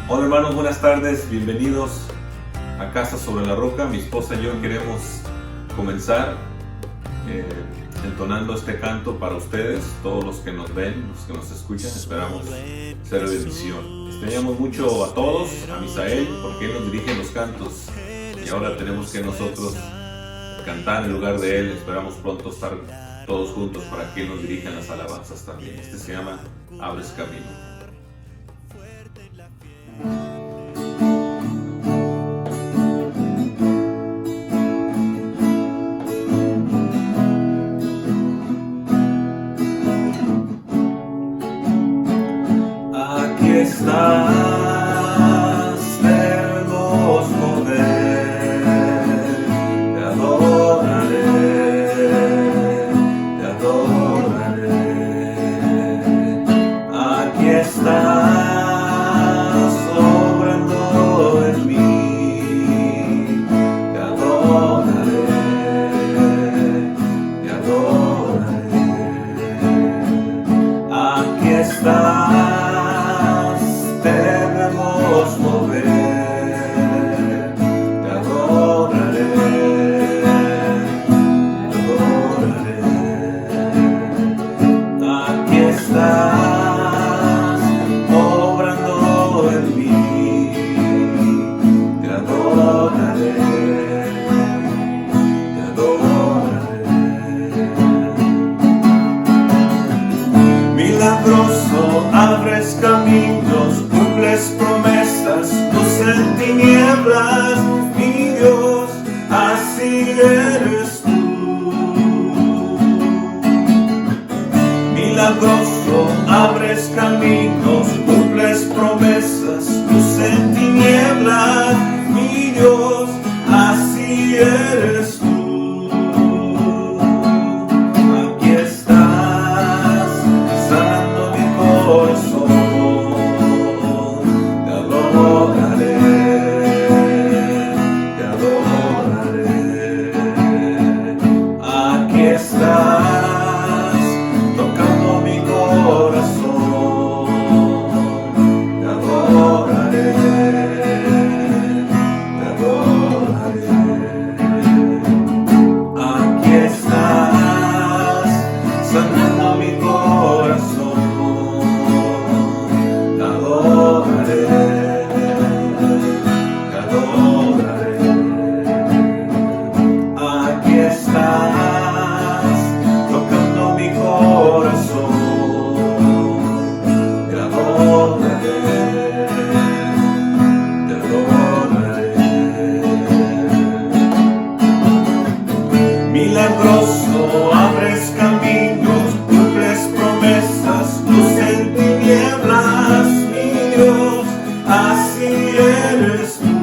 Hola hermanos, buenas tardes, bienvenidos a Casa sobre la Roca. Mi esposa y yo queremos comenzar entonando este canto para ustedes, todos los que nos ven, los que nos escuchan. Esperamos ser de bendición. Extrañamos mucho a todos, a Misael, porque él nos dirige los cantos y ahora tenemos que nosotros cantar en lugar de él. Esperamos pronto estar todos juntos para que él nos dirija en las alabanzas también. Este se llama Abres Camino. Aquí estás, tenemos poder, te adoraré, te adoraré. Aquí estás, obrando en mí, te adoraré, te adoraré. Aquí estás. Milagroso, abres caminos, cumples promesas, luz en tinieblas, mi Dios, así eres tú. Milagroso, abres caminos, cumples promesas, luz en tinieblas, mi Dios, así eres tú. Milagroso, abres caminos, cumples promesas, luz en tinieblas, mi Dios, así eres tú.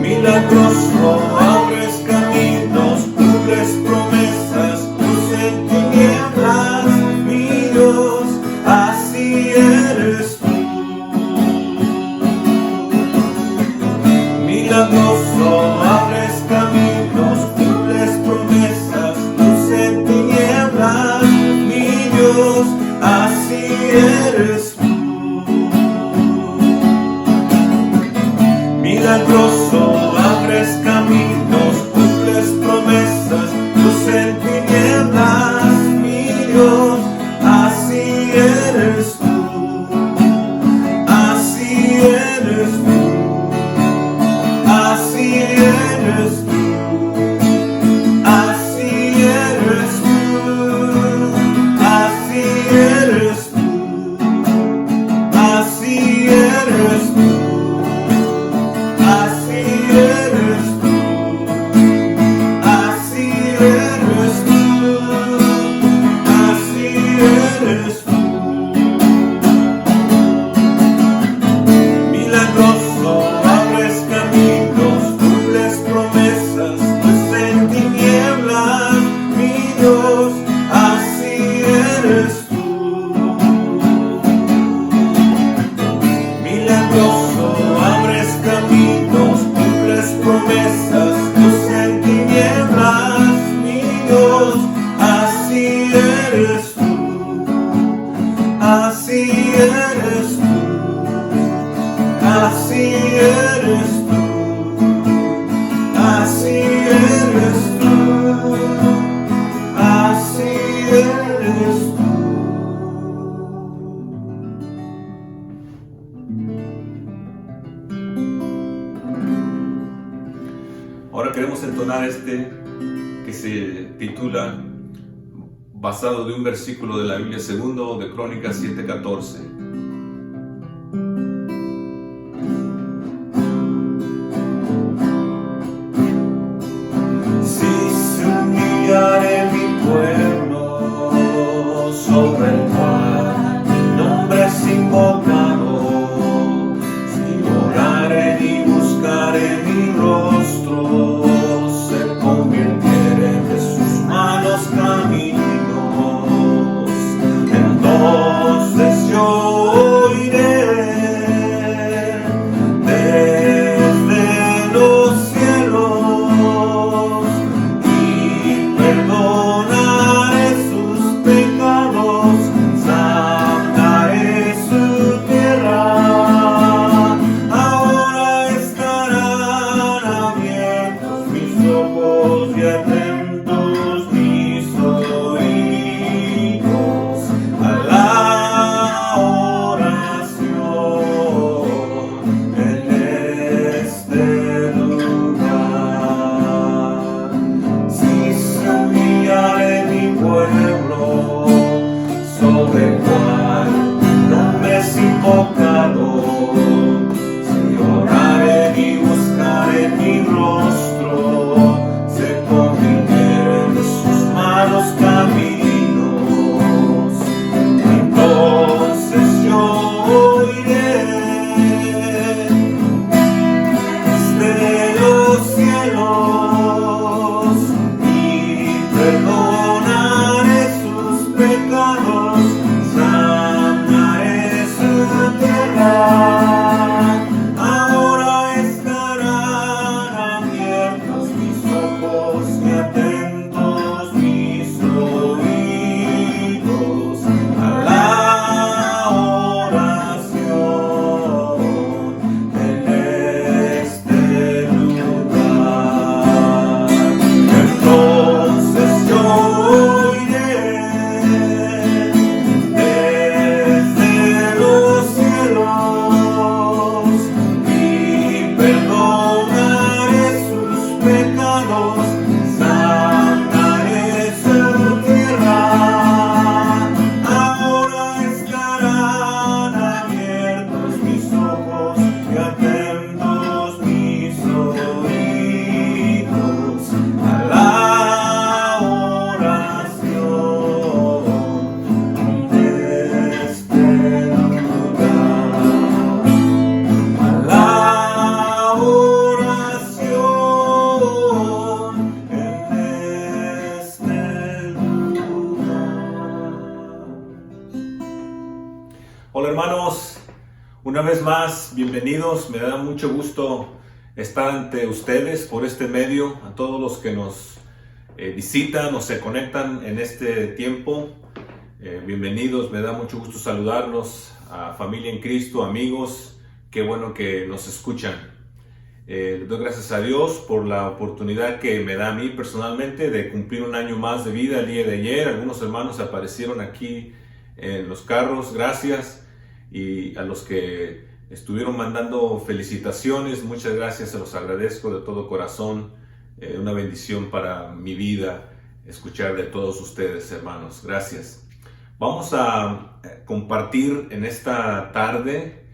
Milagroso, abres caminos, cumples promesas, luz en tinieblas, mi Dios, así eres tú. Milagroso, abres caminos, cumples promesas, luz en tinieblas, mi Dios, así eres tú. Milagroso, abres caminos, cumples promesas, luz en tinieblas, mi Dios, así eres tú. Así eres tú. Así eres tú, así eres tú, así eres tú, así eres tú, así eres tú, así eres tú, así eres tú, Así eres tú, así eres tú, así eres tú, así eres tú. Ahora queremos entonar este que se titula, basado de un versículo de la Biblia, segundo de Crónicas 7:14. Si se humillare mi pueblo, sobre el cual mi nombre es invocado, si oraren y buscaren mi rostro, se convirtieren de sus malos caminos, entonces yo oiré desde los cielos y perdonaré sus pecados, sanaré su tierra. Ahora estarán abiertos mis ojos y atentos mis oídos a la oración en este lugar. Si se humillare mi pueblo, sobre el cual mi nombre es invocado, si oraren y buscaren mi rostro, se convirtieren de sus malos caminos, entonces yo oiré desde los cielos y perdonaré sus pecados, sanaré su tierra. Ahora estarán abiertos mis ojos y atentos mis oídos a la oración en este lugar. Entonces yo oiré desde los cielos y perdonaré sus pecados, sanaré su tierra. Ahora estarán abiertos mis ojos y atentos mis oídos a la oración de este lugar, a la oración en este lugar. Hola hermanos, una vez más, bienvenidos. Me da mucho gusto estar ante ustedes por este medio, a todos los que nos visitan o se conectan en este tiempo. Bienvenidos, me da mucho gusto saludarlos, a familia en Cristo, amigos, qué bueno que nos escuchan. Le doy gracias a Dios por la oportunidad que me da a mí personalmente de cumplir un año más de vida el día de ayer. Algunos hermanos aparecieron aquí en los carros, gracias. Y a los que estuvieron mandando felicitaciones, muchas gracias, se los agradezco de todo corazón. Una bendición para mi vida escuchar de todos ustedes, hermanos. Gracias. Vamos a compartir en esta tarde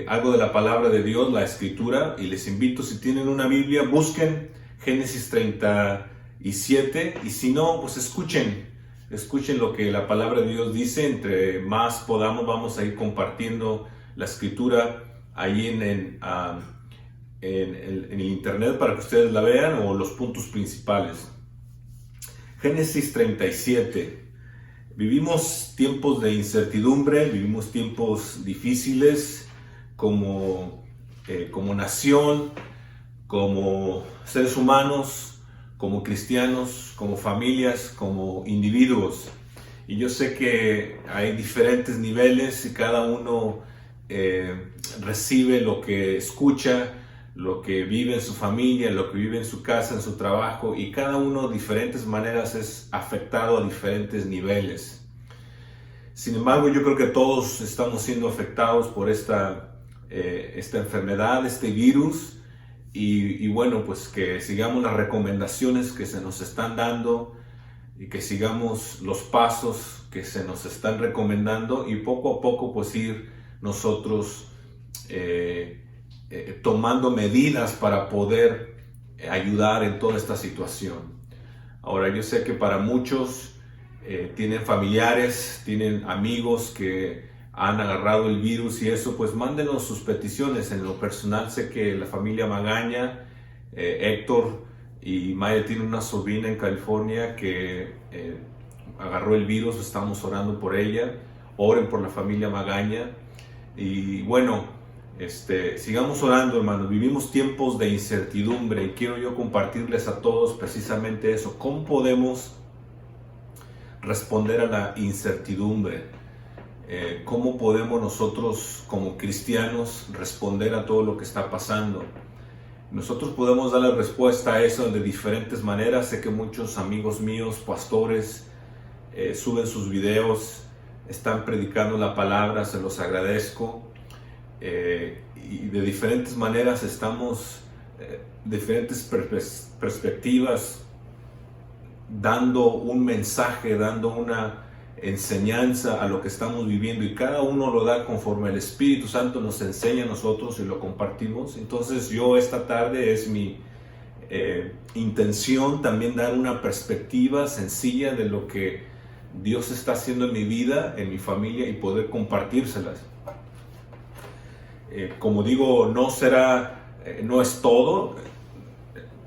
algo de la palabra de Dios, la Escritura, y les invito, si tienen una Biblia, busquen Génesis 37, y si no, pues escuchen lo que la palabra de Dios dice. Entre más podamos, vamos a ir compartiendo la Escritura ahí en el internet para que ustedes la vean, o los puntos principales. Génesis 37. Vivimos tiempos de incertidumbre, vivimos tiempos difíciles como nación, como seres humanos, como cristianos, como familias, como individuos. Y yo sé que hay diferentes niveles y cada uno recibe lo que escucha, lo que vive en su familia, lo que vive en su casa, en su trabajo, y cada uno de diferentes maneras es afectado a diferentes niveles. Sin embargo, yo creo que todos estamos siendo afectados por esta enfermedad, este virus, y bueno, pues que sigamos las recomendaciones que se nos están dando y que sigamos los pasos que se nos están recomendando, y poco a poco pues ir nosotros tomando medidas para poder ayudar en toda esta situación. Ahora, yo sé que para muchos tienen familiares, tienen amigos que han agarrado el virus y eso, pues mándenos sus peticiones. En lo personal sé que la familia Magaña, Héctor y Maya tiene una sobrina en California que agarró el virus, estamos orando por ella. Oren por la familia Magaña. Y bueno, sigamos orando, hermanos. Vivimos tiempos de incertidumbre y quiero yo compartirles a todos precisamente eso. ¿Cómo podemos responder a la incertidumbre? ¿Cómo podemos nosotros como cristianos responder a todo lo que está pasando? Nosotros podemos dar la respuesta a eso de diferentes maneras. Sé que muchos amigos míos, pastores, suben sus videos, están predicando la palabra, se los agradezco. Y de diferentes maneras estamos, diferentes perspectivas, dando un mensaje, dando una enseñanza a lo que estamos viviendo, y cada uno lo da conforme el Espíritu Santo nos enseña a nosotros y lo compartimos. Entonces yo esta tarde es mi intención también dar una perspectiva sencilla de lo que Dios está haciendo en mi vida, en mi familia, y poder compartírselas. Como digo, no es todo.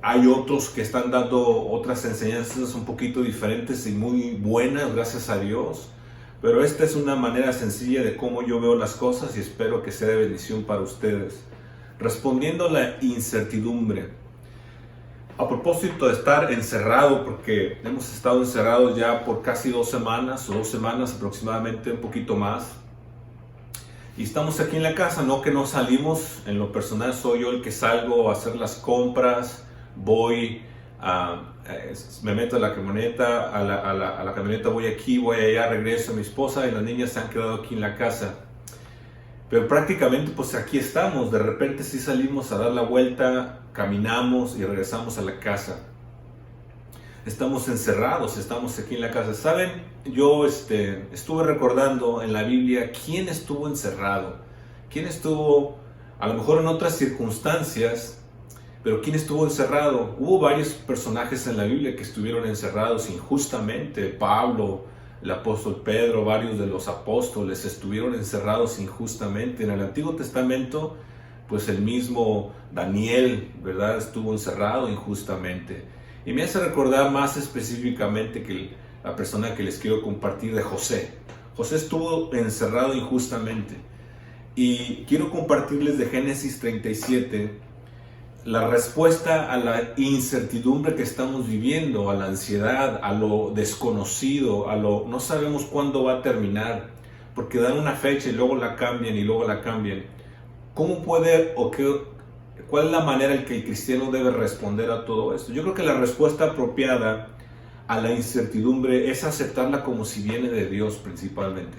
Hay otros que están dando otras enseñanzas un poquito diferentes y muy buenas, gracias a Dios. Pero esta es una manera sencilla de cómo yo veo las cosas y espero que sea de bendición para ustedes. Respondiendo a la incertidumbre. A propósito de estar encerrado, porque hemos estado encerrados ya por casi 2 semanas, o 2 semanas aproximadamente, un poquito más. Y estamos aquí en la casa, no que no salimos. En lo personal soy yo el que salgo a hacer las compras. Me meto a la camioneta, a la camioneta, voy aquí, voy allá, regreso. Mi esposa y las niñas se han quedado aquí en la casa. Pero prácticamente pues aquí estamos. De repente sí salimos a dar la vuelta, caminamos y regresamos a la casa. Estamos encerrados, estamos aquí en la casa. ¿Saben? Yo estuve recordando en la Biblia quién estuvo encerrado. Quién estuvo, a lo mejor en otras circunstancias, pero quién estuvo encerrado. Hubo varios personajes en la Biblia que estuvieron encerrados injustamente. Pablo, el apóstol Pedro, varios de los apóstoles estuvieron encerrados injustamente. En el Antiguo Testamento, pues el mismo Daniel, ¿verdad?, estuvo encerrado injustamente. Y me hace recordar más específicamente que la persona que les quiero compartir, de José. José estuvo encerrado injustamente. Y quiero compartirles de Génesis 37 la respuesta a la incertidumbre que estamos viviendo, a la ansiedad, a lo desconocido, no sabemos cuándo va a terminar, porque dan una fecha y luego la cambian y luego la cambian. ¿Cómo puede cuál es la manera en que el cristiano debe responder a todo esto? Yo creo que la respuesta apropiada a la incertidumbre es aceptarla como si viene de Dios principalmente.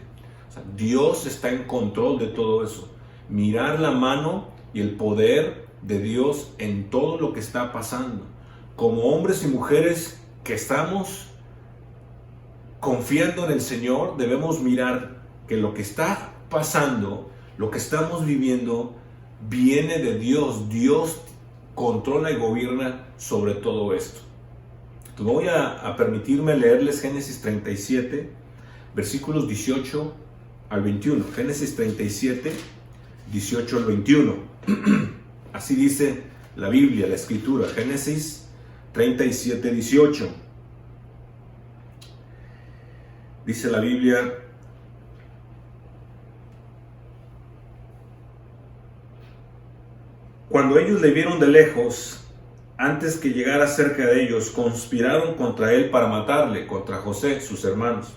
O sea, Dios está en control de todo eso. Mirar la mano y el poder de Dios en todo lo que está pasando. Como hombres y mujeres que estamos confiando en el Señor, debemos mirar que lo que está pasando, lo que estamos viviendo, viene de Dios. Dios controla y gobierna sobre todo esto. Entonces voy a permitirme leerles Génesis 37, versículos 18 al 21. Génesis 37, 18 al 21. Así dice la Biblia, la Escritura. Génesis 37, 18. Dice la Biblia: cuando ellos le vieron de lejos, antes que llegara cerca de ellos, conspiraron contra él para matarle, contra José, sus hermanos.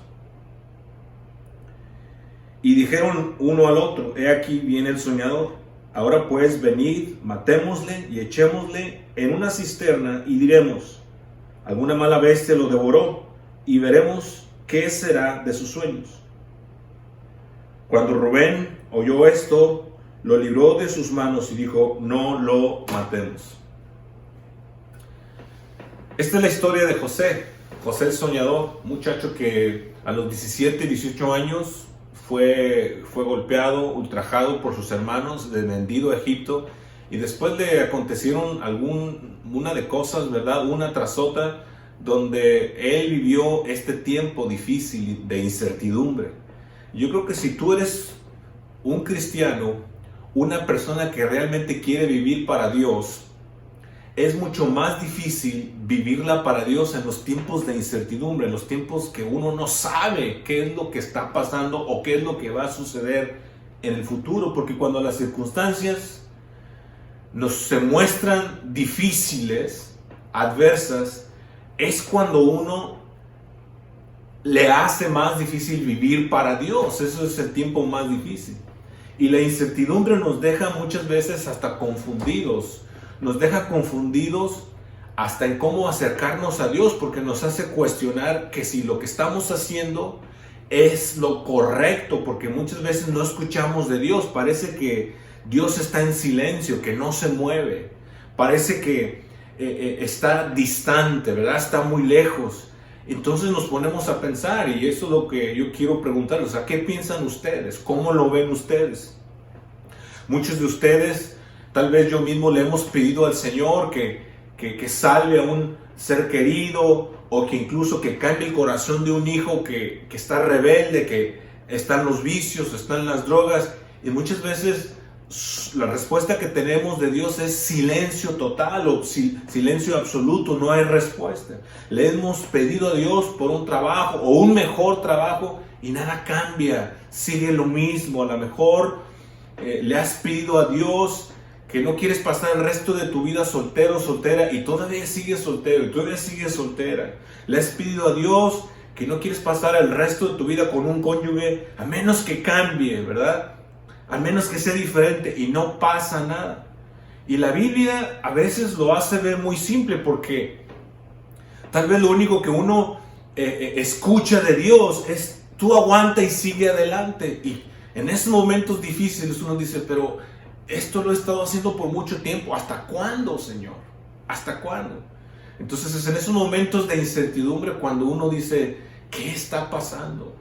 dijeron uno al otro: he aquí viene el soñador. Ahora pues venid, matémosle y echémosle en una cisterna, y diremos: alguna mala bestia lo devoró, y veremos qué será de sus sueños. Cuando Rubén oyó esto, lo libró de sus manos y dijo: no lo matemos. Esta es la historia de José. José el soñador, muchacho que a los 17, 18 años fue golpeado, ultrajado por sus hermanos, vendido a Egipto, y después le acontecieron una de cosas, ¿verdad? Una tras otra, donde él vivió este tiempo difícil de incertidumbre. Yo creo que si tú eres un cristiano, una persona que realmente quiere vivir para Dios, es mucho más difícil vivirla para Dios en los tiempos de incertidumbre, en los tiempos que uno no sabe qué es lo que está pasando o qué es lo que va a suceder en el futuro, porque cuando las circunstancias se muestran difíciles, adversas, es cuando uno le hace más difícil vivir para Dios. Eso es el tiempo más difícil. Y la incertidumbre nos deja muchas veces hasta confundidos. Nos deja confundidos hasta en cómo acercarnos a Dios, porque nos hace cuestionar que si lo que estamos haciendo es lo correcto, porque muchas veces no escuchamos de Dios. Parece que Dios está en silencio, que no se mueve. Parece que está distante, ¿verdad? Está muy lejos. Entonces nos ponemos a pensar, y eso es lo que yo quiero preguntarles: ¿a qué piensan ustedes? ¿Cómo lo ven ustedes? Muchos de ustedes, tal vez yo mismo, le hemos pedido al Señor que salve a un ser querido, o que incluso que cambie el corazón de un hijo que está rebelde, que está en los vicios, está en las drogas, y muchas veces la respuesta que tenemos de Dios es silencio total o silencio absoluto. No hay respuesta. Le hemos pedido a Dios por un trabajo o un mejor trabajo y nada cambia, sigue lo mismo. A lo mejor le has pedido a Dios que no quieres pasar el resto de tu vida soltero, soltera, y todavía sigues soltero, y todavía sigues soltera. Le has pedido a Dios que no quieres pasar el resto de tu vida con un cónyuge, a menos que cambie, ¿verdad? A menos que sea diferente, y no pasa nada. Y la Biblia a veces lo hace ver muy simple, porque tal vez lo único que uno escucha de Dios es: tú aguanta y sigue adelante. Y en esos momentos difíciles uno dice: pero esto lo he estado haciendo por mucho tiempo. ¿Hasta cuándo, Señor? ¿Hasta cuándo? Entonces es en esos momentos de incertidumbre cuando uno dice: ¿qué está pasando?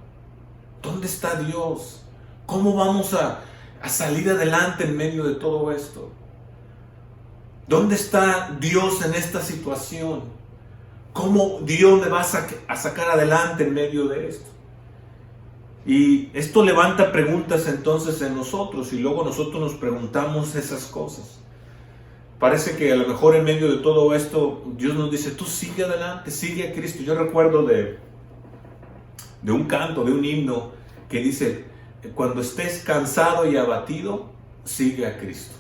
¿Dónde está Dios? ¿Cómo vamos a salir adelante en medio de todo esto? ¿Dónde está Dios en esta situación? ¿Cómo Dios me va a sacar adelante en medio de esto? Y esto levanta preguntas entonces en nosotros, y luego nosotros nos preguntamos esas cosas. Parece que a lo mejor en medio de todo esto Dios nos dice: tú sigue adelante, sigue a Cristo. Yo recuerdo de un canto, de un himno que dice: cuando estés cansado y abatido, sigue a Cristo.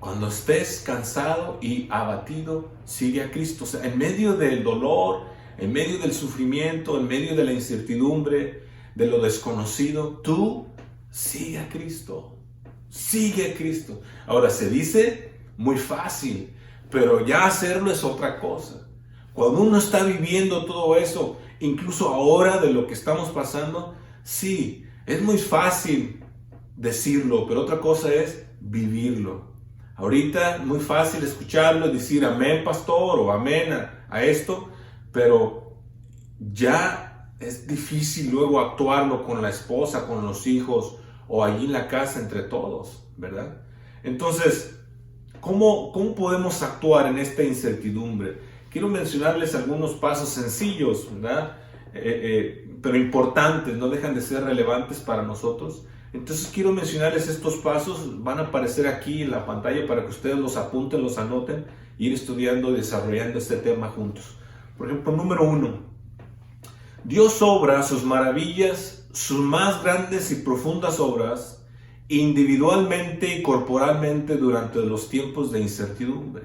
Cuando estés cansado y abatido, sigue a Cristo. O sea, en medio del dolor, en medio del sufrimiento, en medio de la incertidumbre, de lo desconocido, tú sigue a Cristo. Sigue a Cristo. Ahora, se dice muy fácil, pero ya hacerlo es otra cosa. Cuando uno está viviendo todo eso, incluso ahora de lo que estamos pasando, sí, es muy fácil decirlo, pero otra cosa es vivirlo. Ahorita muy fácil escucharlo, decir amén, pastor, o amén a esto, pero ya es difícil luego actuarlo con la esposa, con los hijos, o allí en la casa entre todos, ¿verdad? Entonces, ¿cómo podemos actuar en esta incertidumbre? Quiero mencionarles algunos pasos sencillos, ¿verdad? Pero importantes, no dejan de ser relevantes para nosotros. Entonces quiero mencionarles estos pasos, van a aparecer aquí en la pantalla para que ustedes los apunten, los anoten, e ir estudiando y desarrollando este tema juntos. Por ejemplo, número 1, Dios obra sus maravillas, sus más grandes y profundas obras, individualmente y corporalmente durante los tiempos de incertidumbre.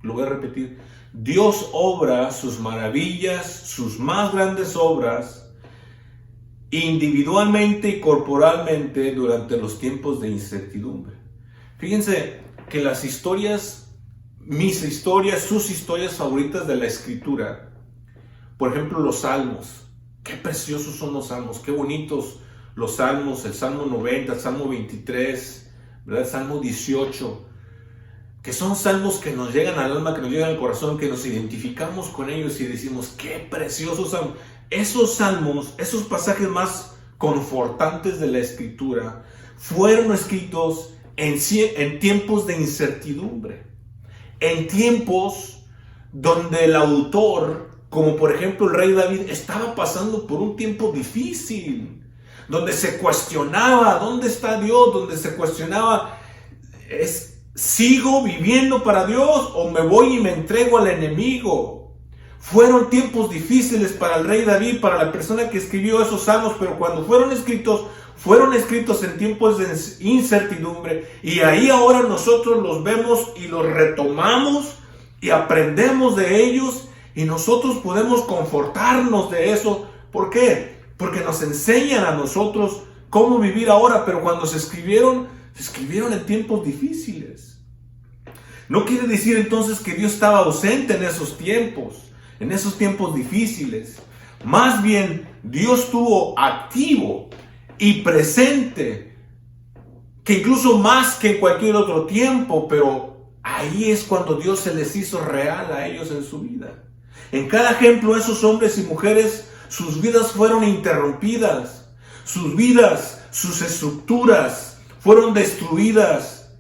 Lo voy a repetir. Dios obra sus maravillas, sus más grandes obras, individualmente y corporalmente durante los tiempos de incertidumbre. Fíjense que las historias, mis historias, sus historias favoritas de la Escritura, por ejemplo los Salmos, qué preciosos son los Salmos, qué bonitos los Salmos, el Salmo 90, el Salmo 23, ¿verdad? El Salmo 18, que son salmos que nos llegan al alma, que nos llegan al corazón, que nos identificamos con ellos y decimos, qué preciosos salmos. Esos salmos, esos pasajes más confortantes de la Escritura, fueron escritos en tiempos de incertidumbre, en tiempos donde el autor, como por ejemplo el rey David, estaba pasando por un tiempo difícil, donde se cuestionaba, ¿dónde está Dios? Donde se cuestionaba, ¿sigo viviendo para Dios o me voy y me entrego al enemigo? Fueron tiempos difíciles para el rey David, para la persona que escribió esos salmos, pero cuando fueron escritos en tiempos de incertidumbre, y ahí ahora nosotros los vemos y los retomamos y aprendemos de ellos, y nosotros podemos confortarnos de eso. ¿Por qué? Porque nos enseñan a nosotros cómo vivir ahora, pero cuando se escribieron en tiempos difíciles. No quiere decir entonces que Dios estaba ausente en esos tiempos difíciles. Más bien, Dios estuvo activo y presente, que incluso más que en cualquier otro tiempo, pero ahí es cuando Dios se les hizo real a ellos en su vida. En cada ejemplo, esos hombres y mujeres, sus vidas fueron interrumpidas, sus vidas, sus estructuras fueron destruidas,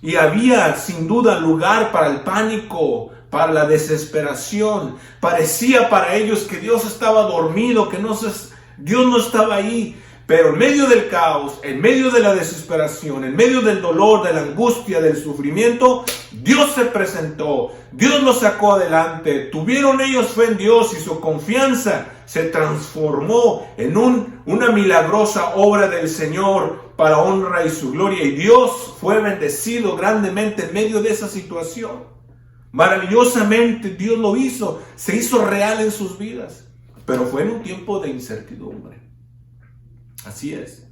y había sin duda lugar para el pánico, para la desesperación. Parecía para ellos que Dios estaba dormido, que Dios no estaba ahí. Pero en medio del caos, en medio de la desesperación, en medio del dolor, de la angustia, del sufrimiento, Dios se presentó, Dios los sacó adelante. Tuvieron ellos fe en Dios y su confianza se transformó en una milagrosa obra del Señor para honra y su gloria. Y Dios fue bendecido grandemente en medio de esa situación. Maravillosamente Dios lo hizo, se hizo real en sus vidas, pero fue en un tiempo de incertidumbre. Así es.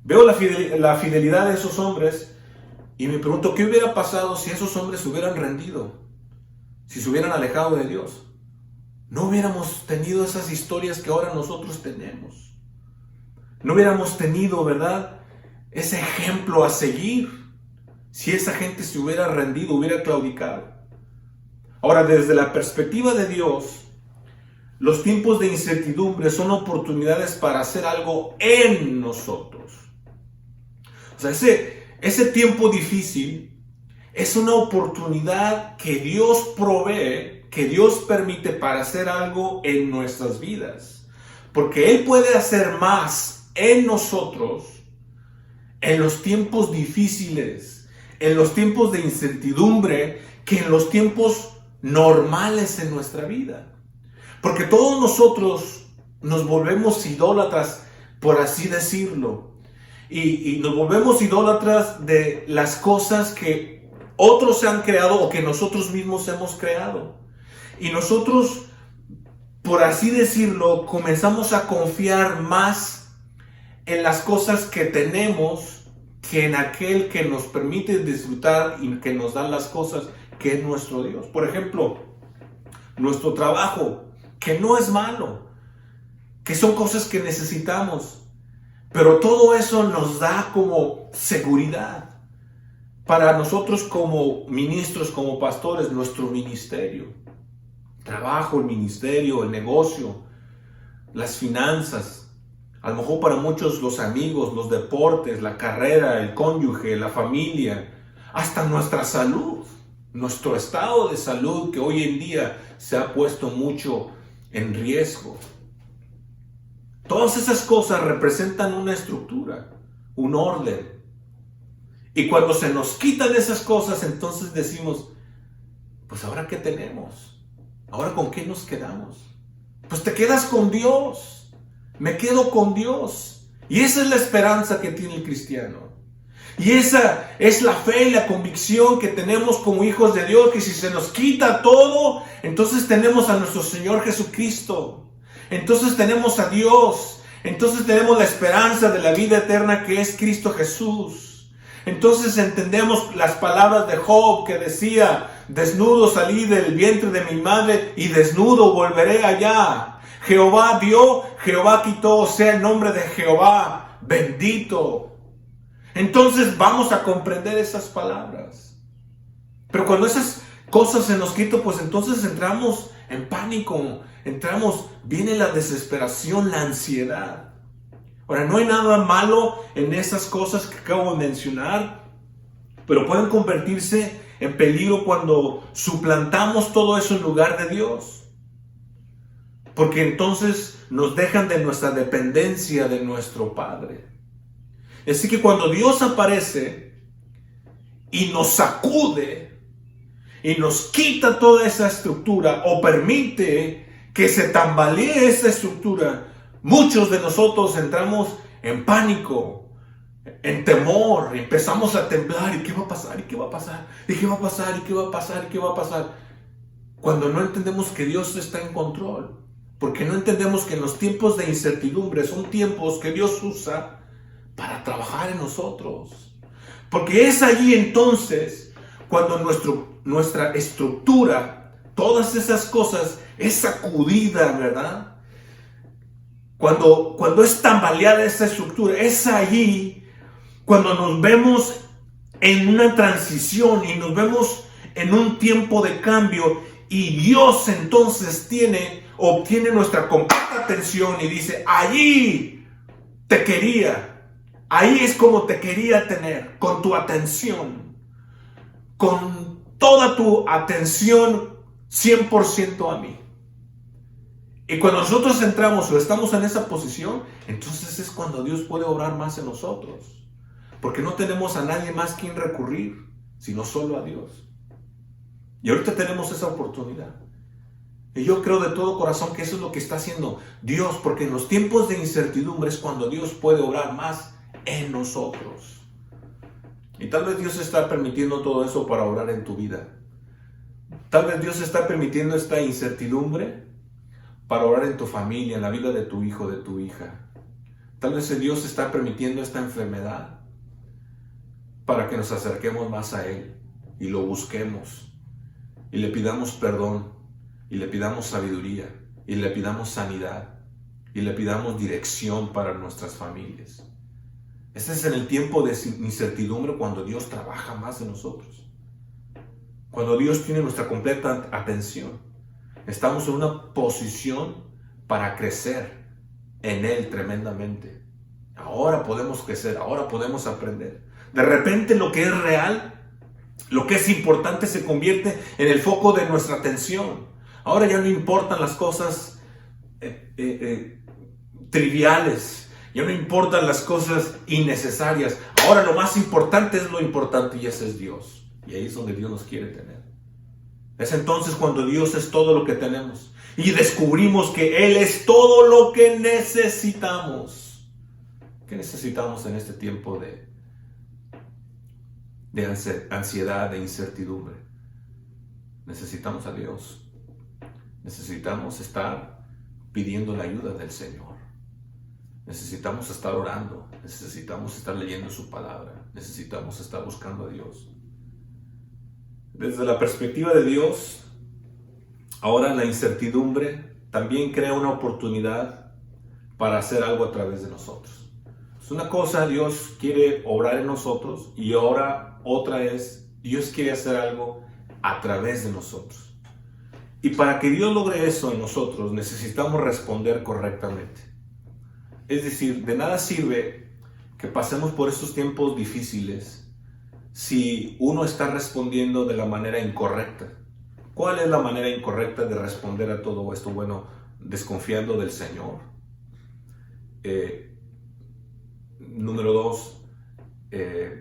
Veo la fidelidad de esos hombres y me pregunto, ¿qué hubiera pasado si esos hombres se hubieran rendido? Si se hubieran alejado de Dios. No hubiéramos tenido esas historias que ahora nosotros tenemos. No hubiéramos tenido, ¿verdad?, ese ejemplo a seguir. Si esa gente se hubiera rendido, hubiera claudicado. Ahora, desde la perspectiva de Dios, los tiempos de incertidumbre son oportunidades para hacer algo en nosotros. O sea, ese tiempo difícil es una oportunidad que Dios provee, que Dios permite para hacer algo en nuestras vidas. Porque Él puede hacer más en nosotros en los tiempos difíciles, en los tiempos de incertidumbre, que en los tiempos normales en nuestra vida. Porque todos nosotros nos volvemos idólatras, por así decirlo. Y nos volvemos idólatras de las cosas que otros se han creado o que nosotros mismos hemos creado. Y nosotros, por así decirlo, comenzamos a confiar más en las cosas que tenemos que en aquel que nos permite disfrutar y que nos da las cosas, que es nuestro Dios. Por ejemplo, nuestro trabajo, que no es malo, que son cosas que necesitamos, pero todo eso nos da como seguridad para nosotros como ministros, como pastores, nuestro ministerio, trabajo, el ministerio, el negocio, las finanzas, a lo mejor para muchos los amigos, los deportes, la carrera, el cónyuge, la familia, hasta nuestra salud, nuestro estado de salud, que hoy en día se ha puesto mucho en riesgo. Todas esas cosas representan una estructura, un orden. Y cuando se nos quitan esas cosas, entonces decimos, pues ¿ahora qué tenemos? ¿Ahora con qué nos quedamos? Pues te quedas con Dios. Me quedo con Dios. Y esa es la esperanza que tiene el cristiano. Y esa es la fe y la convicción que tenemos como hijos de Dios, que si se nos quita todo, entonces tenemos a nuestro Señor Jesucristo. Entonces tenemos a Dios. Entonces tenemos la esperanza de la vida eterna que es Cristo Jesús. Entonces entendemos las palabras de Job que decía: desnudo salí del vientre de mi madre y desnudo volveré allá. Jehová dio, Jehová quitó, sea el nombre de Jehová bendito. Entonces vamos a comprender esas palabras. Pero cuando esas cosas se nos quitan, pues entonces entramos en pánico, viene la desesperación, la ansiedad. Ahora, no hay nada malo en esas cosas que acabo de mencionar, pero pueden convertirse en peligro cuando suplantamos todo eso en lugar de Dios. Porque entonces nos dejan de nuestra dependencia de nuestro Padre. Así que cuando Dios aparece y nos sacude y nos quita toda esa estructura o permite que se tambalee esa estructura, muchos de nosotros entramos en pánico, en temor, empezamos a temblar. ¿Y qué va a pasar? ¿Y qué va a pasar? ¿Y qué va a pasar? ¿Y qué va a pasar? ¿Y qué va a pasar? Cuando no entendemos que Dios está en control. Porque no entendemos que en los tiempos de incertidumbre son tiempos que Dios usa para trabajar en nosotros. Porque es allí entonces cuando nuestra estructura, todas esas cosas, es sacudida, ¿verdad? Cuando es tambaleada esa estructura, es allí cuando nos vemos en una transición y nos vemos en un tiempo de cambio, y Dios entonces obtiene nuestra completa atención y dice: allí te quería, ahí es como te quería tener, con tu atención, con toda tu atención 100% a mí. Y cuando nosotros entramos o estamos en esa posición, entonces es cuando Dios puede obrar más en nosotros. Porque no tenemos a nadie más quien recurrir, sino solo a Dios. Y ahorita tenemos esa oportunidad. Y yo creo de todo corazón que eso es lo que está haciendo Dios, porque en los tiempos de incertidumbre es cuando Dios puede obrar más en nosotros. Y tal vez Dios está permitiendo todo eso para obrar en tu vida. Tal vez Dios está permitiendo esta incertidumbre para obrar en tu familia, en la vida de tu hijo, de tu hija. Tal vez Dios está permitiendo esta enfermedad para que nos acerquemos más a Él y lo busquemos y le pidamos perdón y le pidamos sabiduría y le pidamos sanidad y le pidamos dirección para nuestras familias. Este es en el tiempo de incertidumbre cuando Dios trabaja más en nosotros, cuando Dios tiene nuestra completa atención. Estamos en una posición para crecer en Él tremendamente. Ahora podemos crecer, ahora podemos aprender. De repente lo que es real, lo que es importante, se convierte en el foco de nuestra atención. Ahora ya no importan las cosas triviales, ya no importan las cosas innecesarias. Ahora lo más importante es lo importante, y ese es Dios. Y ahí es donde Dios nos quiere tener. Es entonces cuando Dios es todo lo que tenemos y descubrimos que Él es todo lo que necesitamos. ¿Qué necesitamos en este tiempo de ansiedad, de incertidumbre? Necesitamos a Dios. Necesitamos estar pidiendo la ayuda del Señor. Necesitamos estar orando. Necesitamos estar leyendo su palabra. Necesitamos estar buscando a Dios. Desde la perspectiva de Dios, ahora la incertidumbre también crea una oportunidad para hacer algo a través de nosotros. Es una cosa, Dios quiere obrar en nosotros, y ahora otra es, Dios quiere hacer algo a través de nosotros. Y para que Dios logre eso en nosotros, necesitamos responder correctamente. Es decir, de nada sirve que pasemos por estos tiempos difíciles si uno está respondiendo de la manera incorrecta. ¿Cuál es la manera incorrecta de responder a todo esto? Bueno, desconfiando del Señor. Número 2,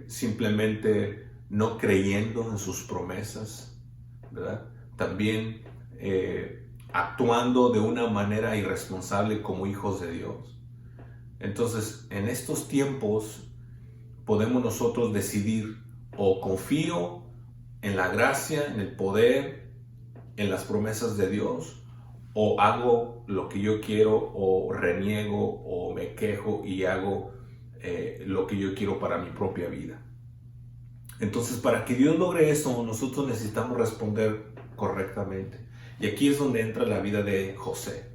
simplemente no creyendo en sus promesas, ¿verdad? También actuando de una manera irresponsable como hijos de Dios. Entonces, en estos tiempos podemos nosotros decidir: o confío en la gracia, en el poder, en las promesas de Dios, o hago lo que yo quiero, o reniego, o me quejo y hago lo que yo quiero para mi propia vida. Entonces, para que Dios logre eso, nosotros necesitamos responder correctamente. Y aquí es donde entra la vida de José.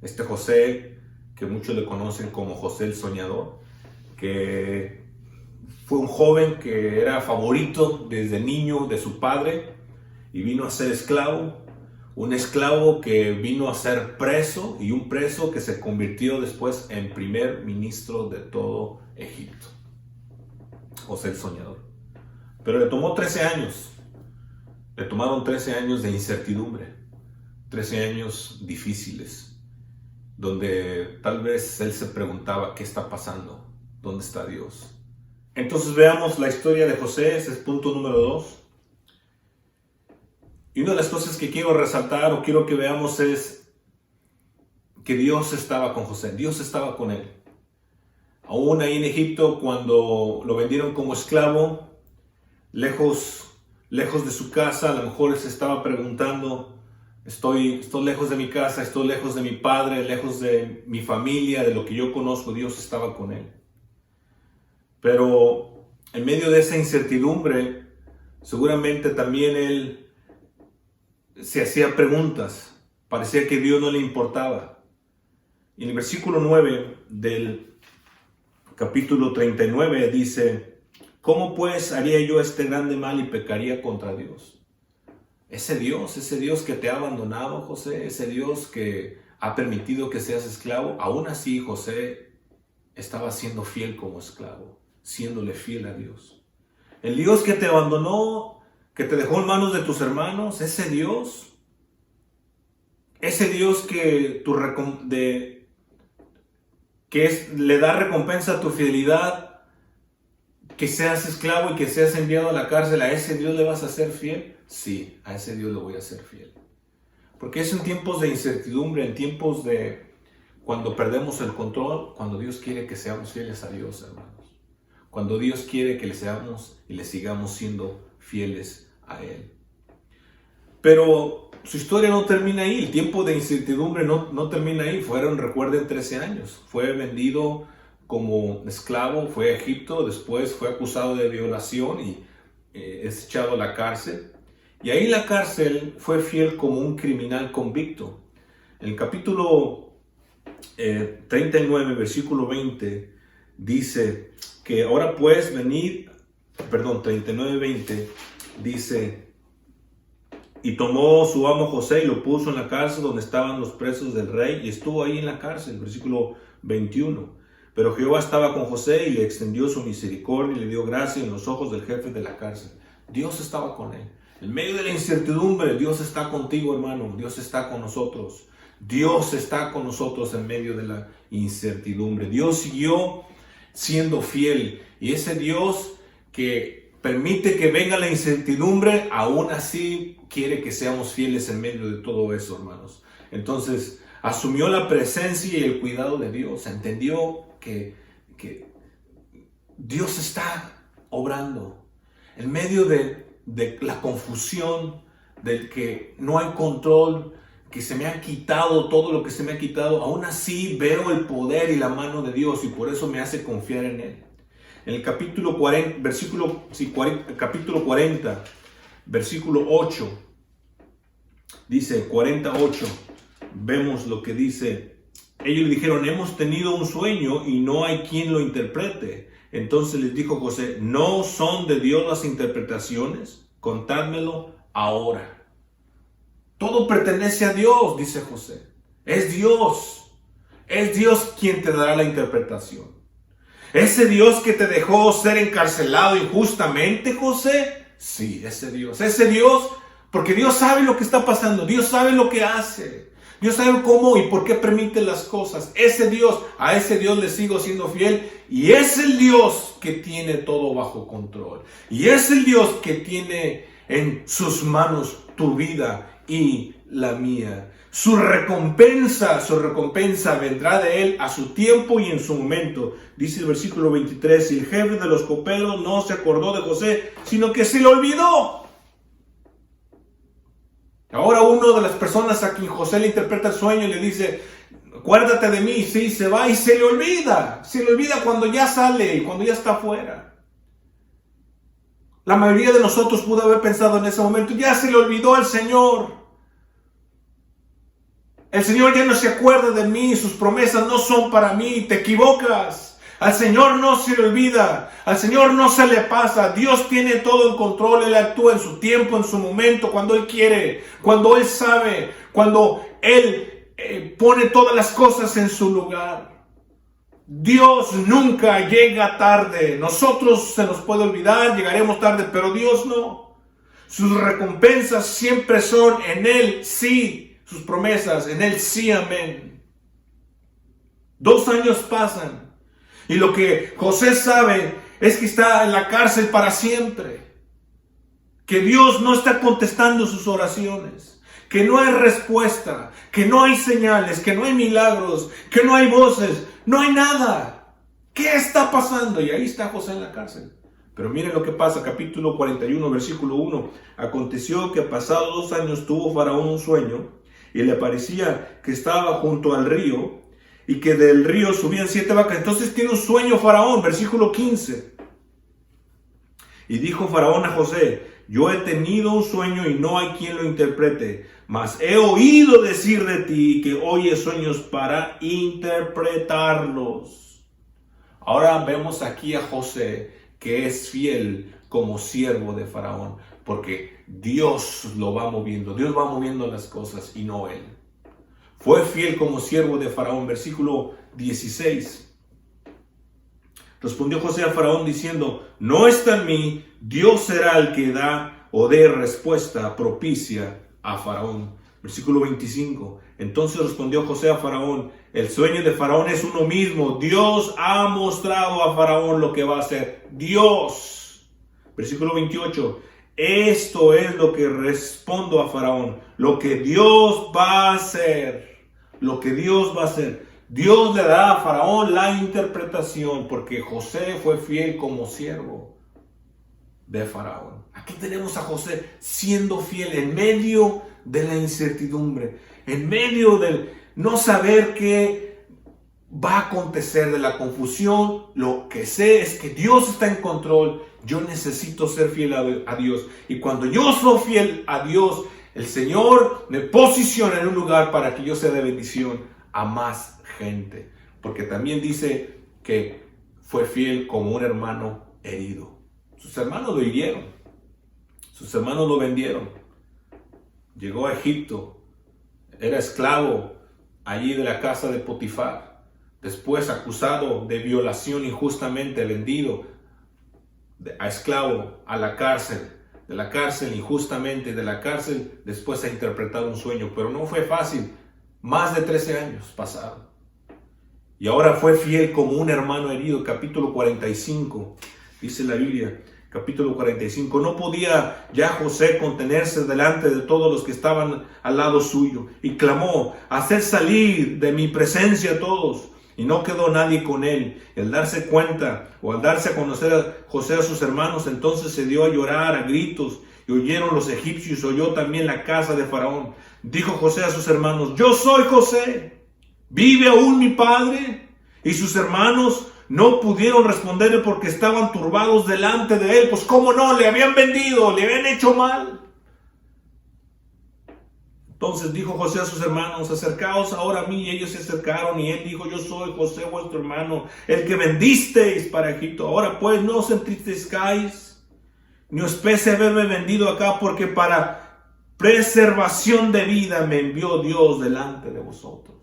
Este José, que muchos le conocen como José el Soñador, que fue un joven que era favorito desde niño de su padre y vino a ser esclavo. Un esclavo que vino a ser preso, y un preso que se convirtió después en primer ministro de todo Egipto. José el Soñador. Pero le tomó 13 años. Le tomaron 13 años de incertidumbre. 13 años difíciles. Donde tal vez él se preguntaba, ¿qué está pasando? ¿Dónde está Dios? Entonces veamos la historia de José. Ese es punto número 2. Y una de las cosas que quiero resaltar o quiero que veamos es que Dios estaba con José. Dios estaba con él. Aún ahí en Egipto, cuando lo vendieron como esclavo, lejos de su casa, a lo mejor él se estaba preguntando, estoy lejos de mi casa, estoy lejos de mi padre, lejos de mi familia, de lo que yo conozco. Dios estaba con él. Pero en medio de esa incertidumbre, seguramente también él se hacía preguntas. Parecía que Dios no le importaba. Y en el versículo 9 del capítulo 39 dice: ¿cómo pues haría yo este grande mal y pecaría contra Dios? Ese Dios que te ha abandonado, José, ese Dios que ha permitido que seas esclavo, aún así José estaba siendo fiel como esclavo, siéndole fiel a Dios. El Dios que te abandonó, que te dejó en manos de tus hermanos, ese Dios que le da recompensa a tu fidelidad, que seas esclavo y que seas enviado a la cárcel, ¿a ese Dios le vas a ser fiel? Sí, a ese Dios le voy a ser fiel. Porque es en tiempos de incertidumbre, en tiempos de cuando perdemos el control, cuando Dios quiere que seamos fieles a Dios, hermanos. Cuando Dios quiere que le seamos y le sigamos siendo fieles a Él. Pero su historia no termina ahí, el tiempo de incertidumbre no termina ahí. Recuerden, 13 años. Fue vendido como esclavo, fue a Egipto, después fue acusado de violación y es echado a la cárcel. Y ahí en la cárcel fue fiel como un criminal convicto. En el capítulo 39, versículo 20, dice que ahora pues 39, 20, dice: y tomó su amo José y lo puso en la cárcel donde estaban los presos del rey, y estuvo ahí en la cárcel. Versículo 21. Pero Jehová estaba con José y le extendió su misericordia y le dio gracia en los ojos del jefe de la cárcel. Dios estaba con él. En medio de la incertidumbre, Dios está contigo, hermano. Dios está con nosotros. Dios está con nosotros en medio de la incertidumbre. Dios siguió siendo fiel. Y ese Dios que permite que venga la incertidumbre, aún así quiere que seamos fieles en medio de todo eso, hermanos. Entonces, asumió la presencia y el cuidado de Dios. Entendió que Dios está obrando en medio de la confusión, del que no hay control, que se me ha quitado todo lo que se me ha quitado. Aún así veo el poder y la mano de Dios, y por eso me hace confiar en Él. En el capítulo 40, capítulo 40, versículo 8, dice 48, vemos lo que dice. Ellos le dijeron: hemos tenido un sueño y no hay quien lo interprete. Entonces les dijo José: ¿no son de Dios las interpretaciones? Contádmelo ahora. Todo pertenece a Dios, dice José. Es Dios quien te dará la interpretación. ¿Ese Dios que te dejó ser encarcelado injustamente, José? Sí, ese Dios, porque Dios sabe lo que está pasando, Dios sabe lo que hace, Dios sabe cómo y por qué permite las cosas. A ese Dios le sigo siendo fiel, y es el Dios que tiene todo bajo control, y es el Dios que tiene en sus manos tu vida y la mía. Su recompensa vendrá de Él a su tiempo y en su momento. Dice el versículo 23, y el jefe de los coperos no se acordó de José, sino que se le olvidó. Ahora uno de las personas a quien José le interpreta el sueño y le dice, acuérdate de mí, sí, se va y se le olvida. Se le olvida cuando ya sale y cuando ya está afuera. La mayoría de nosotros pudo haber pensado en ese momento, ya se le olvidó al Señor. El Señor ya no se acuerda de mí, sus promesas no son para mí, te equivocas. Al Señor no se le olvida, al Señor no se le pasa. Dios tiene todo en control, Él actúa en su tiempo, en su momento, cuando Él quiere, cuando Él sabe, cuando Él pone todas las cosas en su lugar. Dios nunca llega tarde. Nosotros se nos puede olvidar, llegaremos tarde, pero Dios no. Sus recompensas siempre son en Él, sí. Sus promesas, en Él, sí, amén. 2 años pasan. Y lo que José sabe es que está en la cárcel para siempre. Que Dios no está contestando sus oraciones. Que no hay respuesta. Que no hay señales. Que no hay milagros. Que no hay voces. No hay nada. ¿Qué está pasando? Y ahí está José en la cárcel. Pero miren lo que pasa, capítulo 41, versículo 1. Aconteció que pasados 2 años tuvo Faraón un sueño y le parecía que estaba junto al río y que del río subían 7 vacas. Entonces tiene un sueño Faraón, versículo 15. Y dijo Faraón a José, yo he tenido un sueño y no hay quien lo interprete, mas he oído decir de ti que oyes sueños para interpretarlos. Ahora vemos aquí a José que es fiel como siervo de Faraón, porque Dios lo va moviendo, Dios va moviendo las cosas y no él. Fue fiel como siervo de Faraón, versículo 16. Respondió José a Faraón diciendo, no está en mí, Dios será el que da o dé respuesta propicia a Faraón. Versículo 25. Entonces respondió José a Faraón, el sueño de Faraón es uno mismo. Dios ha mostrado a Faraón lo que va a hacer. Dios. Versículo 28. Esto es lo que respondo a Faraón, lo que Dios va a hacer. Lo que Dios va a hacer. Dios le dará a Faraón la interpretación porque José fue fiel como siervo de Faraón. Aquí tenemos a José siendo fiel en medio de la incertidumbre, en medio del no saber qué va a acontecer, de la confusión. Lo que sé es que Dios está en control. Yo necesito ser fiel a Dios. Y cuando yo soy fiel a Dios, el Señor me posiciona en un lugar para que yo sea de bendición a más gente. Porque también dice que fue fiel como un hermano herido. Sus hermanos lo hirieron. Sus hermanos lo vendieron. Llegó a Egipto. Era esclavo allí de la casa de Potifar. Después acusado de violación injustamente, vendido a esclavo a la cárcel. De la cárcel injustamente, de la cárcel después a interpretar un sueño. Pero no fue fácil. Más de 13 años pasaron. Y ahora fue fiel como un hermano herido. Capítulo 45. Dice la Biblia. Capítulo 45. No podía ya José contenerse delante de todos los que estaban al lado suyo. Y clamó, haced salir de mi presencia a todos. Y no quedó nadie con él. Al darse cuenta o al darse a conocer a José a sus hermanos, entonces se dio a llorar a gritos. Y oyeron los egipcios, oyó también la casa de Faraón. Dijo José a sus hermanos, yo soy José. ¿Vive aún mi padre? Y sus hermanos no pudieron responderle porque estaban turbados delante de él. Pues cómo no, le habían vendido, le habían hecho mal. Entonces dijo José a sus hermanos, acercaos ahora a mí. Y ellos se acercaron y él dijo, yo soy José vuestro hermano, el que vendisteis para Egipto. Ahora pues no os entristezcáis, ni os pese haberme vendido acá, porque para preservación de vida me envió Dios delante de vosotros.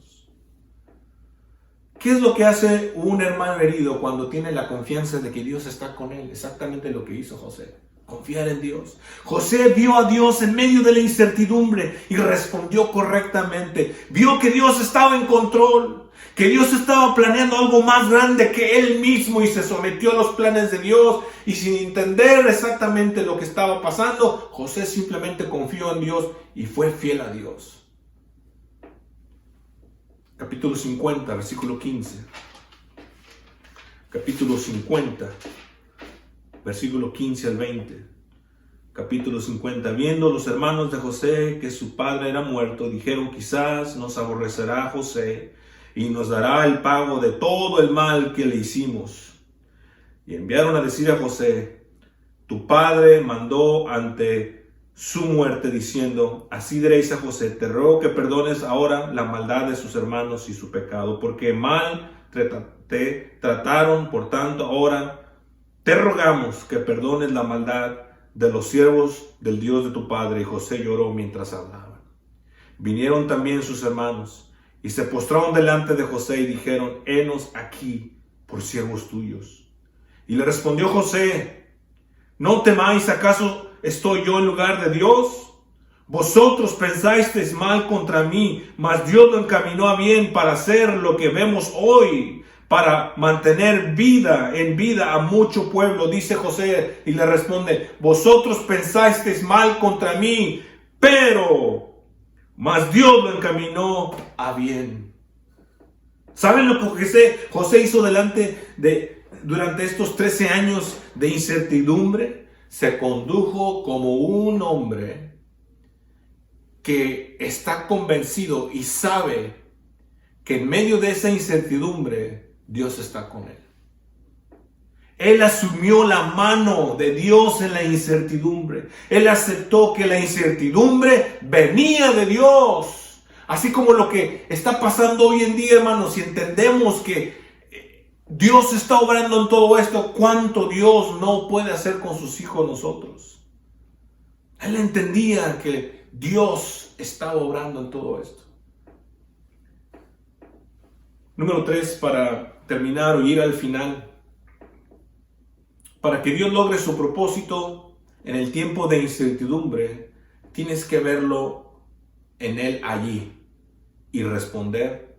¿Qué es lo que hace un hermano herido cuando tiene la confianza de que Dios está con él? Exactamente lo que hizo José. Confiar en Dios. José vio a Dios en medio de la incertidumbre y respondió correctamente. Vio que Dios estaba en control, que Dios estaba planeando algo más grande que él mismo y se sometió a los planes de Dios. Y sin entender exactamente lo que estaba pasando, José simplemente confió en Dios y fue fiel a Dios. Capítulo 50, versículo 15. Capítulo 50, versículo 15 al 20. Capítulo 50. Viendo los hermanos de José que su padre era muerto, dijeron: quizás nos aborrecerá José y nos dará el pago de todo el mal que le hicimos. Y enviaron a decir a José: tu padre mandó ante su muerte diciendo: así diréis a José, te ruego que perdones ahora la maldad de sus hermanos y su pecado, porque mal te trataron, por tanto ahora te rogamos que perdones la maldad de los siervos del Dios de tu padre. Y José lloró mientras hablaban. Vinieron también sus hermanos y se postraron delante de José y dijeron: henos aquí por siervos tuyos. Y le respondió José: no temáis, ¿acaso estoy yo en lugar de Dios? Vosotros pensasteis mal contra mí, mas Dios lo encaminó a bien para hacer lo que vemos hoy, para mantener en vida a mucho pueblo. Dice José y le responde: vosotros pensasteis mal contra mí, mas Dios lo encaminó a bien. ¿Saben lo que José hizo durante estos 13 años de incertidumbre? Se condujo como un hombre que está convencido y sabe que en medio de esa incertidumbre Dios está con él. Él asumió la mano de Dios en la incertidumbre. Él aceptó que la incertidumbre venía de Dios. Así como lo que está pasando hoy en día, hermanos, si entendemos que Dios está obrando en todo esto, ¿cuánto Dios no puede hacer con sus hijos nosotros? Él entendía que Dios estaba obrando en todo esto. Número 3, para terminar o ir al final. Para que Dios logre su propósito en el tiempo de incertidumbre, tienes que verlo en Él allí y responder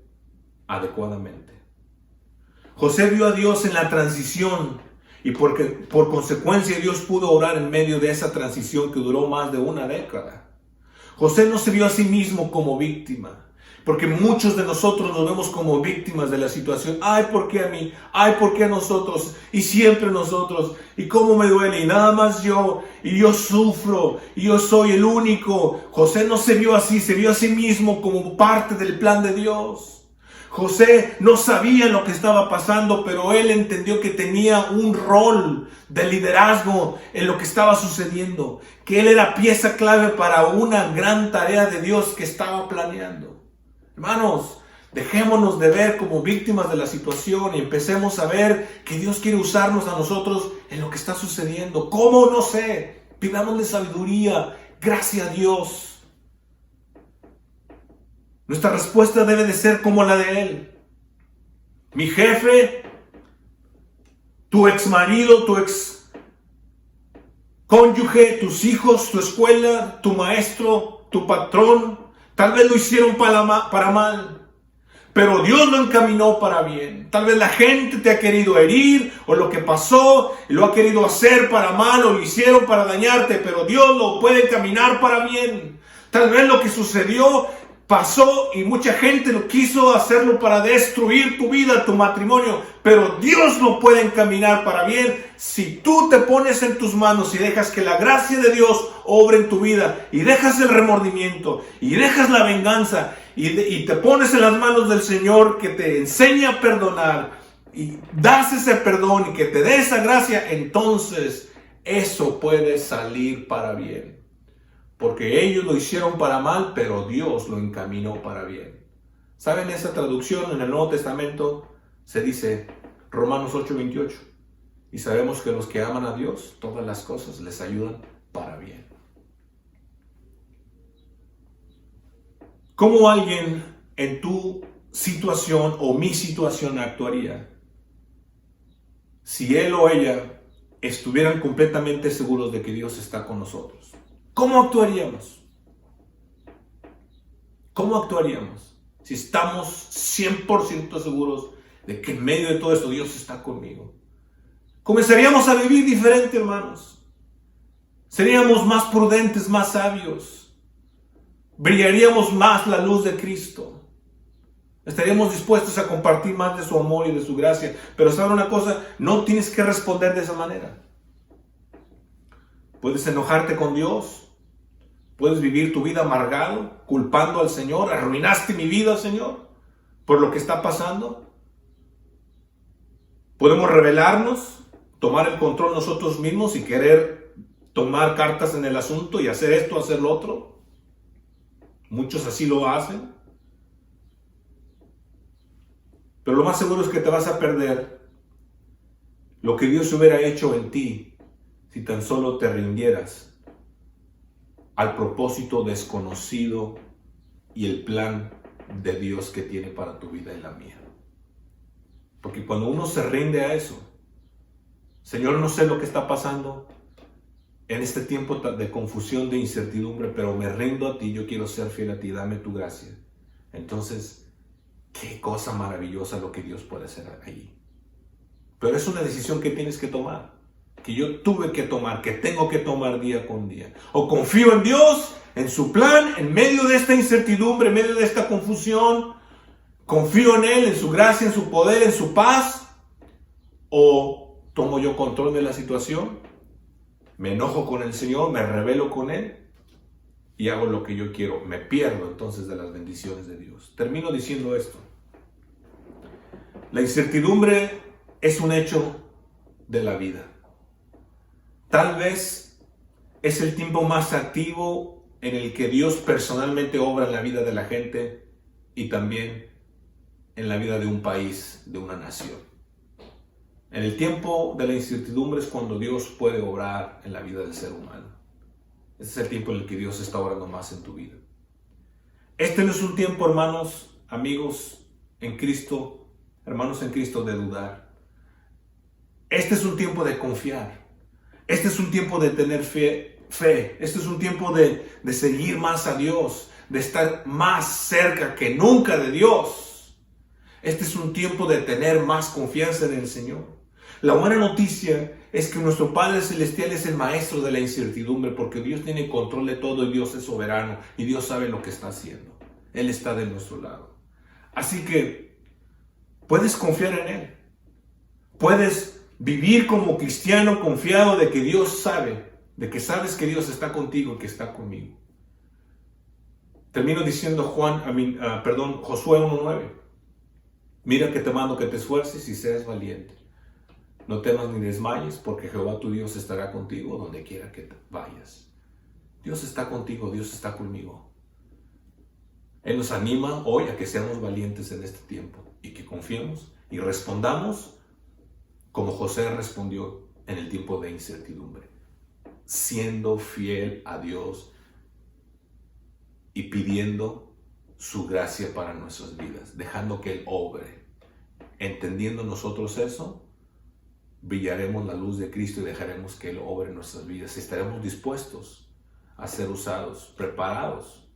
adecuadamente. José vio a Dios en la transición y por consecuencia Dios pudo orar en medio de esa transición que duró más de una década. José no se vio a sí mismo como víctima. Porque muchos de nosotros nos vemos como víctimas de la situación. Ay, ¿por qué a mí? Ay, ¿por qué a nosotros? Y siempre nosotros. Y cómo me duele. Y nada más yo. Y yo sufro. Y yo soy el único. José no se vio así. Se vio a sí mismo como parte del plan de Dios. José no sabía lo que estaba pasando, pero él entendió que tenía un rol de liderazgo en lo que estaba sucediendo. Que él era pieza clave para una gran tarea de Dios que estaba planeando. Hermanos, dejémonos de ver como víctimas de la situación y empecemos a ver que Dios quiere usarnos a nosotros en lo que está sucediendo. ¿Cómo? No sé. Pidámosle sabiduría. Gracias a Dios. Nuestra respuesta debe de ser como la de Él. Mi jefe, tu ex marido, tu ex cónyuge, tus hijos, tu escuela, tu maestro, tu patrón, tal vez lo hicieron para mal, pero Dios lo encaminó para bien. Tal vez la gente te ha querido herir, o lo que pasó, lo ha querido hacer para mal, o lo hicieron para dañarte, pero Dios lo puede encaminar para bien. Tal vez lo que sucedió pasó y mucha gente lo quiso hacerlo para destruir tu vida, tu matrimonio, pero Dios lo puede encaminar para bien si tú te pones en tus manos y dejas que la gracia de Dios obre en tu vida y dejas el remordimiento y dejas la venganza y te pones en las manos del Señor que te enseña a perdonar y das ese perdón y que te dé esa gracia. Entonces eso puede salir para bien. Porque ellos lo hicieron para mal, pero Dios lo encaminó para bien. ¿Saben esa traducción en el Nuevo Testamento? Se dice Romanos 8:28. Y sabemos que los que aman a Dios, todas las cosas les ayudan para bien. ¿Cómo alguien en tu situación o mi situación actuaría si él o ella estuvieran completamente seguros de que Dios está con nosotros? ¿Cómo actuaríamos? ¿Cómo actuaríamos si estamos 100% seguros de que en medio de todo esto Dios está conmigo? Comenzaríamos a vivir diferente, hermanos. Seríamos más prudentes, más sabios. Brillaríamos más la luz de Cristo. Estaríamos dispuestos a compartir más de su amor y de su gracia. Pero ¿saben una cosa? No tienes que responder de esa manera. Puedes enojarte con Dios. Puedes vivir tu vida amargado, culpando al Señor. Arruinaste mi vida, Señor, por lo que está pasando. Podemos rebelarnos, tomar el control nosotros mismos y querer tomar cartas en el asunto y hacer esto, hacer lo otro. Muchos así lo hacen. Pero lo más seguro es que te vas a perder lo que Dios hubiera hecho en ti si tan solo te rindieras al propósito desconocido y el plan de Dios que tiene para tu vida y la mía. Porque cuando uno se rinde a eso, Señor, no sé lo que está pasando en este tiempo de confusión, de incertidumbre, pero me rindo a ti, yo quiero ser fiel a ti, dame tu gracia. Entonces, qué cosa maravillosa lo que Dios puede hacer allí. Pero es una decisión que tienes que tomar, que yo tuve que tomar, que tengo que tomar día con día. O confío en Dios, en su plan, en medio de esta incertidumbre, en medio de esta confusión. Confío en Él, en su gracia, en su poder, en su paz. O tomo yo control de la situación, me enojo con el Señor, me rebelo con Él y hago lo que yo quiero. Me pierdo entonces de las bendiciones de Dios. Termino diciendo esto. La incertidumbre es un hecho de la vida. Tal vez es el tiempo más activo en el que Dios personalmente obra en la vida de la gente y también en la vida de un país, de una nación. En el tiempo de la incertidumbre es cuando Dios puede obrar en la vida del ser humano. Este es el tiempo en el que Dios está obrando más en tu vida. Este no es un tiempo, hermanos, amigos en Cristo, hermanos en Cristo, de dudar. Este es un tiempo de confiar. Este es un tiempo de tener fe. Este es un tiempo de seguir más a Dios, de estar más cerca que nunca de Dios. Este es un tiempo de tener más confianza en el Señor. La buena noticia es que nuestro Padre Celestial es el maestro de la incertidumbre, porque Dios tiene control de todo y Dios es soberano y Dios sabe lo que está haciendo. Él está de nuestro lado. Así que puedes confiar en Él. Puedes vivir como cristiano confiado de que Dios sabe, de que sabes que Dios está contigo y que está conmigo. Termino diciendo Josué 1:9. Mira que te mando que te esfuerces y seas valiente. No temas ni desmayes, porque Jehová tu Dios estará contigo donde quiera que vayas. Dios está contigo, Dios está conmigo. Él nos anima hoy a que seamos valientes en este tiempo y que confiemos y respondamos como José respondió en el tiempo de incertidumbre, siendo fiel a Dios y pidiendo su gracia para nuestras vidas, dejando que Él obre. Entendiendo nosotros eso, brillaremos la luz de Cristo y dejaremos que Él obre en nuestras vidas. Estaremos dispuestos a ser usados, preparados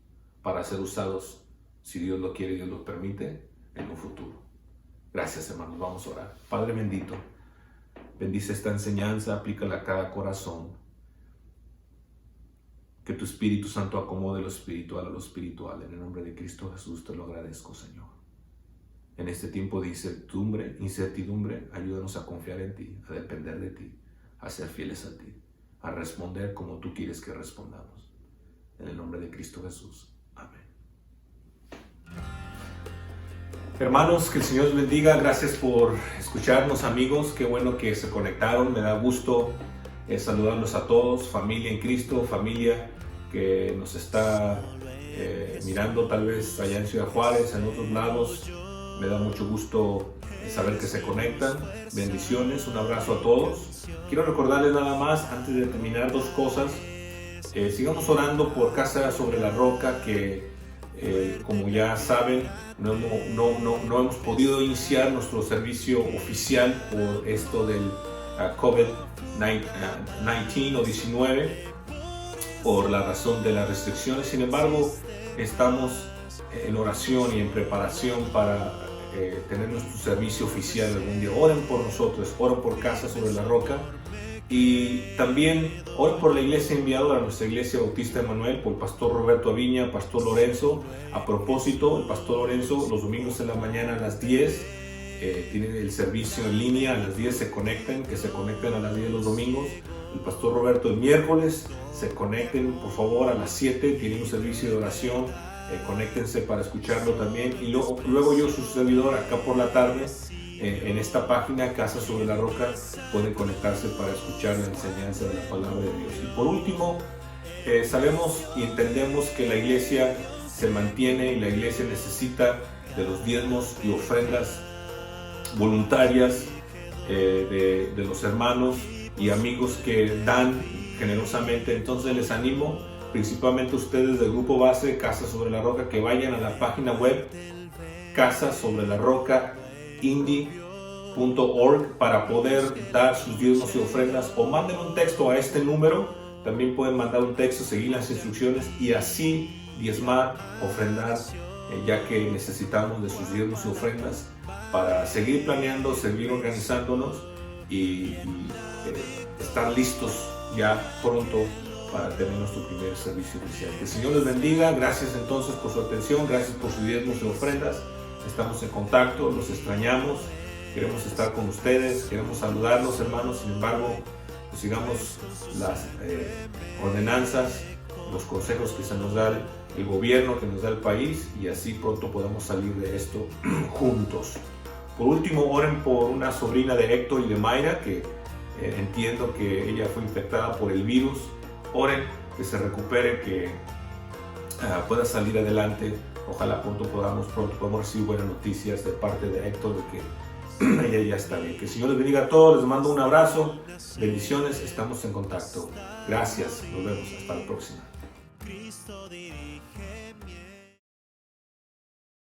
para ser usados, si Dios lo quiere y Dios lo permite, en un futuro. Gracias, hermanos. Vamos a orar. Padre bendito, bendice esta enseñanza, aplícala a cada corazón. Que tu Espíritu Santo acomode lo espiritual a lo espiritual. En el nombre de Cristo Jesús te lo agradezco, Señor. En este tiempo de incertidumbre, ayúdanos a confiar en ti, a depender de ti, a ser fieles a ti, a responder como tú quieres que respondamos. En el nombre de Cristo Jesús. Amén. Hermanos, que el Señor os bendiga. Gracias por escucharnos, amigos. Qué bueno que se conectaron. Me da gusto saludarlos a todos. Familia en Cristo, familia que nos está mirando tal vez allá en Ciudad Juárez, en otros lados. Me da mucho gusto saber que se conectan. Bendiciones, un abrazo a todos. Quiero recordarles nada más, antes de terminar, dos cosas. Sigamos orando por Casa Sobre la Roca, que como ya saben, no hemos podido iniciar nuestro servicio oficial por esto del COVID-19 o 19, por la razón de las restricciones. Sin embargo, estamos en oración y en preparación para tener nuestro servicio oficial algún día. Oren por nosotros, oren por Casa Sobre la Roca, y también oren por la iglesia enviadora, nuestra iglesia Bautista Emanuel, por el pastor Roberto Aviña, pastor Lorenzo. A propósito, el pastor Lorenzo los domingos en la mañana a las 10 tienen el servicio en línea a las 10, que se conecten a las 10 los domingos. El pastor Roberto el miércoles, se conecten por favor a las 7, tienen un servicio de oración, conéctense para escucharlo también. Y luego yo, su servidor, acá por la tarde, en esta página Casa sobre la Roca, pueden conectarse para escuchar la enseñanza de la palabra de Dios. Y por último, sabemos y entendemos que la iglesia se mantiene y la iglesia necesita de los diezmos y ofrendas voluntarias de los hermanos y amigos que dan generosamente. Entonces les animo, principalmente ustedes del grupo base Casa sobre la Roca, que vayan a la página web Casa sobre la Roca indie.org para poder dar sus diezmos y ofrendas, o manden un texto a este número. También pueden mandar un texto, seguir las instrucciones y así diezmar, ofrendar, ya que necesitamos de sus diezmos y ofrendas para seguir planeando, seguir organizándonos y estar listos ya pronto para tener nuestro primer servicio oficial. Que el Señor les bendiga. Gracias entonces por su atención, gracias por sus diezmos y ofrendas. Estamos en contacto, los extrañamos, queremos estar con ustedes, queremos saludarlos, hermanos. Sin embargo, pues sigamos las ordenanzas, los consejos que se nos da el gobierno, que nos da el país, y así pronto podamos salir de esto juntos. Por último, oren por una sobrina de Héctor y de Mayra, que entiendo que ella fue infectada por el virus. Oren que se recupere, que pueda salir adelante. Ojalá pronto podamos recibir buenas noticias de parte de Héctor de que ella ya está bien. Que el Señor les bendiga a todos. Les mando un abrazo. Bendiciones. Estamos en contacto. Gracias. Nos vemos. Hasta la próxima.